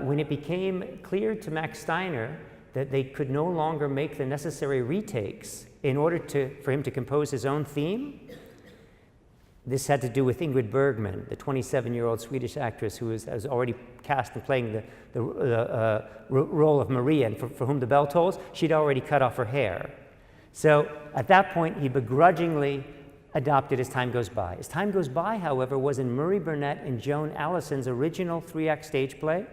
when it became clear to Max Steiner that they could no longer make the necessary retakes in order for him to compose his own theme, this had to do with Ingrid Bergman, the 27-year-old Swedish actress who was already cast in playing the role of Maria, and for whom the bell tolls. She'd already cut off her hair. So at that point, he begrudgingly adopted As Time Goes By. As Time Goes By, however, was in Murray Burnett and Joan Allison's original 3-act stage play.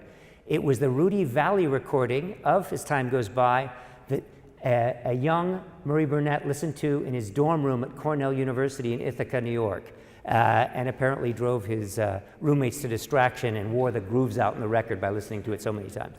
It was the Rudy Valley recording of As Time Goes By that a young Murray Burnett listened to in his dorm room at Cornell University in Ithaca, New York, and apparently drove his roommates to distraction and wore the grooves out in the record by listening to it so many times.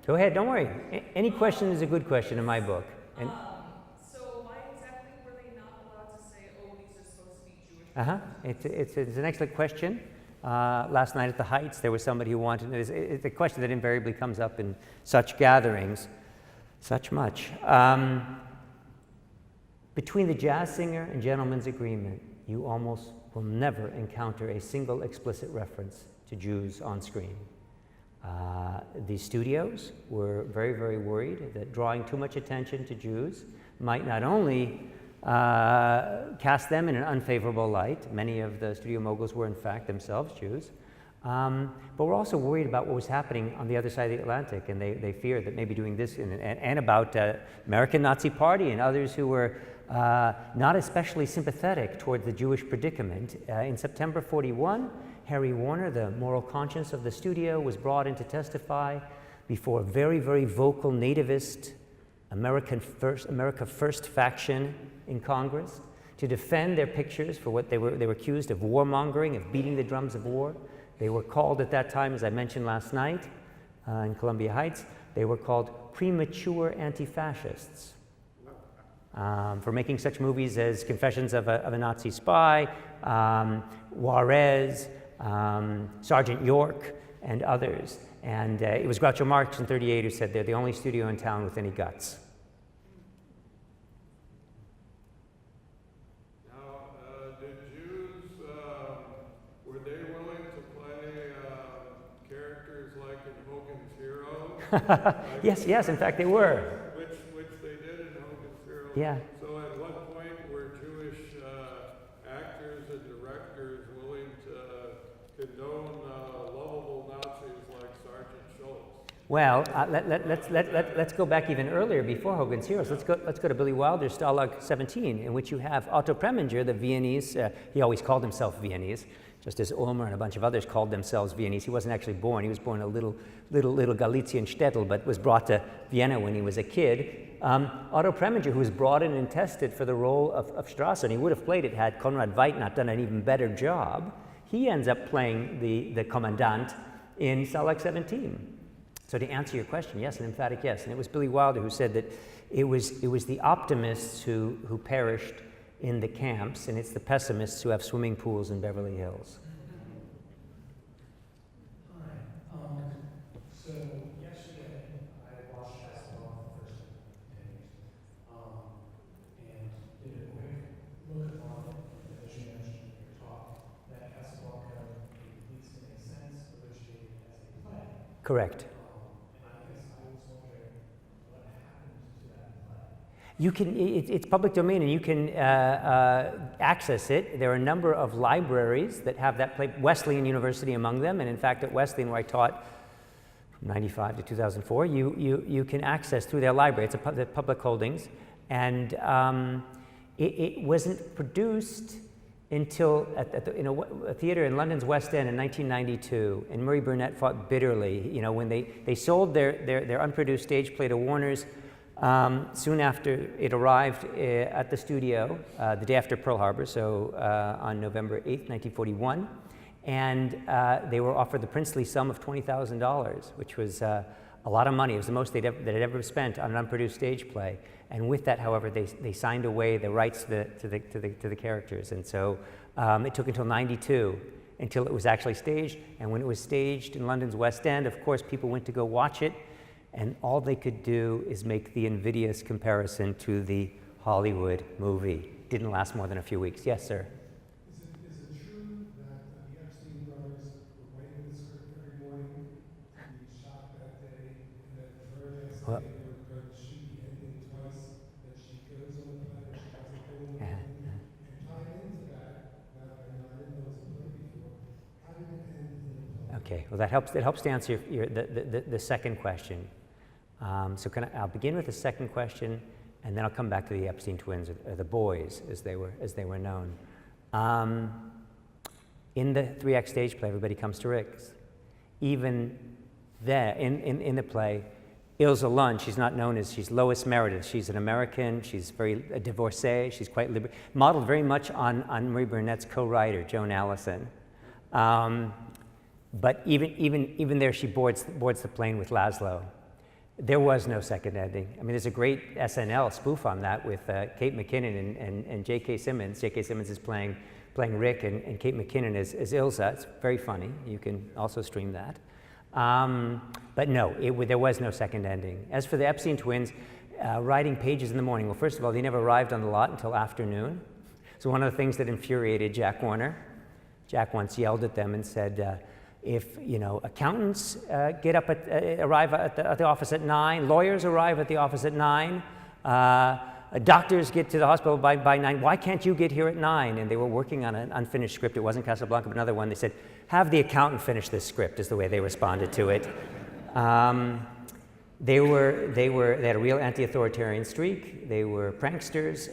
Go ahead, don't worry. Any question is a good question in my book. And, So why exactly were they not allowed to say, oh, these are supposed to be Jewish? it's an excellent question. Last night at the Heights, there was somebody who wanted, it's a question that invariably comes up in such gatherings, such much. Between the jazz singer and gentleman's agreement, you almost will never encounter a single explicit reference to Jews on screen. The studios were very, very worried that drawing too much attention to Jews might not only cast them in an unfavorable light. Many of the studio moguls were in fact themselves Jews. But we're also worried about what was happening on the other side of the Atlantic, and they feared that maybe doing this, and about American Nazi Party and others who were not especially sympathetic toward the Jewish predicament. In September 41, Harry Warner, the moral conscience of the studio, was brought in to testify before a very, very vocal nativist America First faction in Congress to defend their pictures for what they were accused of warmongering, of beating the drums of war. They were called at that time, as I mentioned last night, in Columbia Heights, they were called premature anti-fascists for making such movies as Confessions of a Nazi Spy, Juarez, Sergeant York, and others. And it was Groucho Marx in '38 who said they're the only studio in town with any guts. Yes, in fact they were. Which they did in Hogan's Hero. Yeah. So at what point were Jewish actors and directors willing to condone lovable Nazis like Sergeant Schultz? Well, let's go back even earlier, before Hogan's Heroes. Let's go to Billy Wilder's Stalag 17, in which you have Otto Preminger, the Viennese. He always called himself Viennese, just as Ulmer and a bunch of others called themselves Viennese. He wasn't actually born. He was born in a little Galician shtetl, but was brought to Vienna when he was a kid. Otto Preminger, who was brought in and tested for the role of Strasser, and he would have played it had Konrad Veidt not done an even better job, he ends up playing the commandant in Stalag 17. So to answer your question, yes, an emphatic yes. And it was Billy Wilder who said that it was the optimists who perished in the camps, and it's the pessimists who have swimming pools in Beverly Hills. Hi. So yesterday I watched Casablanca for the first time in 10 years, and did a quick look on it, as you mentioned in your talk, that Casablanca needs to make sense, originated as a play. Correct. And I guess I was wondering what happened to that play. You can, it's public domain, and you can access it. There are a number of libraries that have that play, Wesleyan University among them, and in fact at Wesleyan, where I taught from '95 to 2004, you can access through their library. It's a public holdings, and it wasn't produced until in a theater in London's West End in 1992, and Murray Burnett fought bitterly. You know, when they sold their unproduced stage play to Warner's. Soon after it arrived at the studio, the day after Pearl Harbor, so on November 8th, 1941, and they were offered the princely sum of $20,000, which was a lot of money. It was the most they'd ever spent on an unproduced stage play. And with that, however, they signed away the rights to the characters. And so it took until '92 until it was actually staged. And when it was staged in London's West End, of course, people went to go watch it. And all they could do is make the invidious comparison to the Hollywood movie. Didn't last more than a few weeks. Yes, sir? Is it true that the Epstein brothers were waiting in the script every morning to be shot that day, and that the very next day they were going to shoot the ending twice, that she goes on the play, she has a thing, and tied into that, now that I know I didn't know it was a play before, how did it end in the play? Okay, well that helps to answer the second question. So I'll begin with the second question, and then I'll come back to the Epstein Twins, or the boys, as they were known. In the 3-act stage play, Everybody Comes to Rick's. Even there, in the play, Ilse Lund, she's not known as, she's Lois Meredith. She's an American, she's a divorcee, she's quite modeled very much on Murray Burnett's co-writer, Joan Allison. But even there, she boards the plane with Laszlo. There was no second ending. I mean, there's a great SNL spoof on that with Kate McKinnon and J.K. Simmons. J.K. Simmons is playing Rick, and Kate McKinnon is Ilsa. It's very funny. You can also stream that. But no, there was no second ending. As for the Epstein twins, writing pages in the morning, well, first of all, they never arrived on the lot until afternoon. So one of the things that infuriated Jack Warner, Jack once yelled at them and said, if accountants arrive at the office at 9, lawyers arrive at the office at 9, doctors get to the hospital by 9, why can't you get here at 9? And they were working on an unfinished script. It wasn't Casablanca, but another one. They said, have the accountant finish this script, is the way they responded to it. They had a real anti-authoritarian streak. They were pranksters.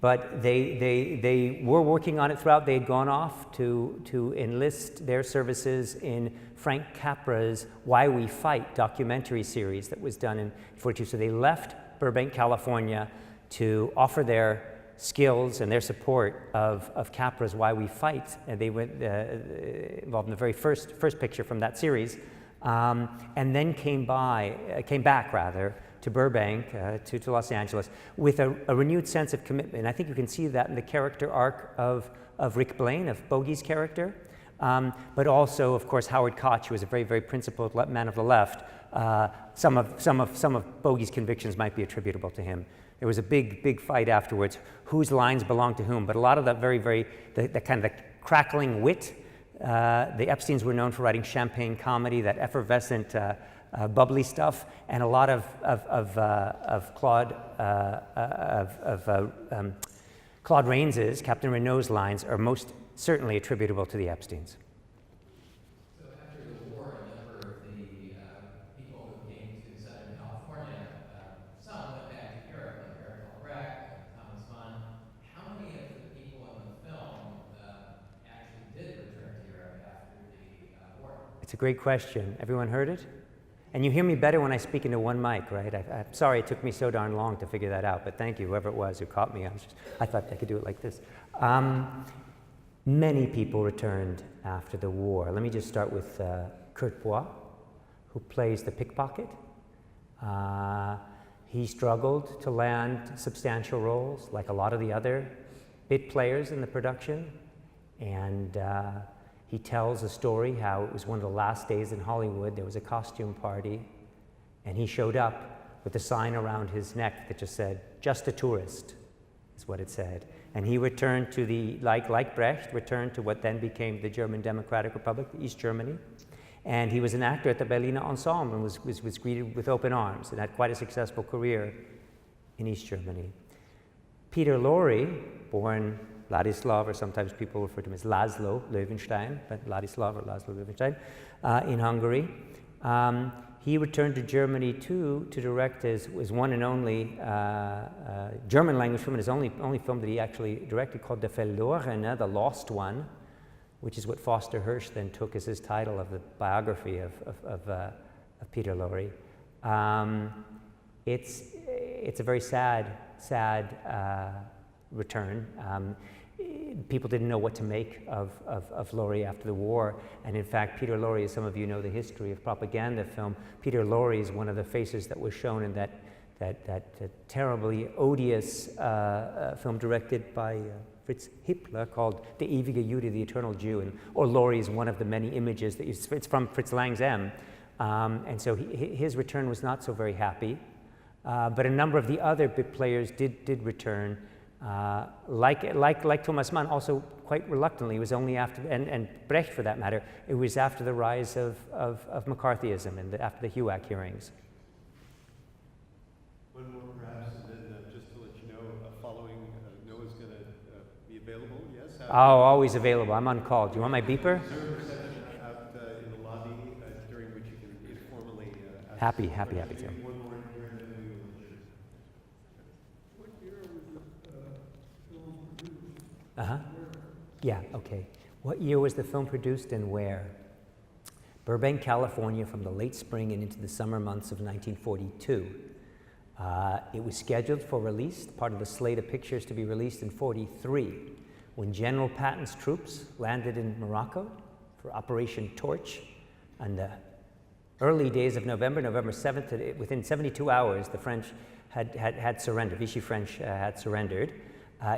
But they were working on it throughout. They had gone off to enlist their services in Frank Capra's Why We Fight documentary series that was done in 42. So they left Burbank, California to offer their skills and their support of Capra's Why We Fight. And they went involved in the very first picture from that series. And then came back to Burbank, to Los Angeles, with a renewed sense of commitment. And I think you can see that in the character arc of Rick Blaine, of Bogey's character, but also, of course, Howard Koch, who was a very, very principled man of the left. Some of Bogey's convictions might be attributable to him. There was a big fight afterwards, whose lines belonged to whom, but a lot of that the kind of the crackling wit. The Epsteins were known for writing champagne comedy, that effervescent, bubbly stuff, and a lot of Claude Rains's, Captain Renault's lines are most certainly attributable to the Epsteins. So after the war, a number of the people who came to Southern California, some went back to Europe, like Eric Albrecht, Thomas Mann. How many of the people in the film actually did return to Europe after the war? It's a great question. Everyone heard it? And you hear me better when I speak into one mic, right? I'm sorry it took me so darn long to figure that out, but thank you, whoever it was who caught me. I thought I could do it like this. Many people returned after the war. Let me just start with Kurt Bois, who plays the pickpocket. He struggled to land substantial roles, like a lot of the other bit players in the production. And he tells a story how it was one of the last days in Hollywood. There was a costume party, and he showed up with a sign around his neck that just said, "Just a tourist," is what it said. And he returned to like Brecht, returned to what then became the German Democratic Republic, East Germany. And he was an actor at the Berliner Ensemble and was greeted with open arms and had quite a successful career in East Germany. Peter Lorre, born Ladislav, or sometimes people refer to him as Laszlo Löwenstein, but Ladislav or Laszlo Löwenstein, in Hungary. He returned to Germany too to direct his one and only German language film, and his only film that he actually directed, called Der Verlorene, The Lost One, which is what Foster Hirsch then took as his title of the biography of Peter Lorre. It's a very sad return. People didn't know what to make of Lorre after the war, and in fact, Peter Lorre, as some of you know the history of propaganda film, Peter Lorre is one of the faces that was shown in that terribly odious film directed by Fritz Hippler called Der ewige Jude, the Eternal Jew, or Lorre is one of the many images that it's from Fritz Lang's M, and so his return was not so very happy, but a number of the other bit players did return. Like Thomas Mann, also quite reluctantly. It was only after, and Brecht for that matter, it was after the rise of McCarthyism and after the HUAC hearings. One more perhaps, and then just to let you know, following, Noah's going to be available, yes? Oh, always available. I'm on call. Do you want my beeper? Reserve reception out in the lobby during which you can informally ask. Happy to. One more here, and then we will adjourn. What year was the film produced? Uh-huh. Yeah, okay. What year was the film produced and where? Burbank, California, from the late spring and into the summer months of 1942. It was scheduled for release, part of the slate of pictures to be released in 43, when General Patton's troops landed in Morocco for Operation Torch, and the early days of November, November 7th, within 72 hours, the French had surrendered, Vichy French had surrendered.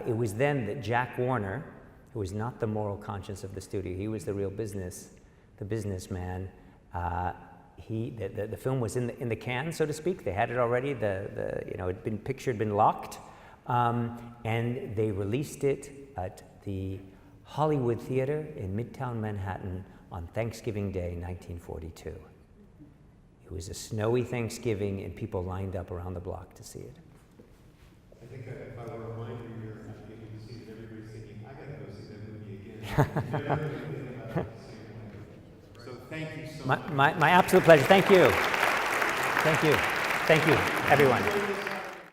It was then that Jack Warner, who was not the moral conscience of the studio, he was the real businessman. The film was in the can, so to speak. They had it already. It had been pictured, been locked, and they released it at the Hollywood Theater in Midtown Manhattan on Thanksgiving Day, 1942. It was a snowy Thanksgiving, and people lined up around the block to see it. I think if I were a wine reader, I'd be able to see that everybody's thinking, I gotta go see that movie again. So thank you so much. My absolute pleasure. Thank you. Thank you. Thank you, everyone.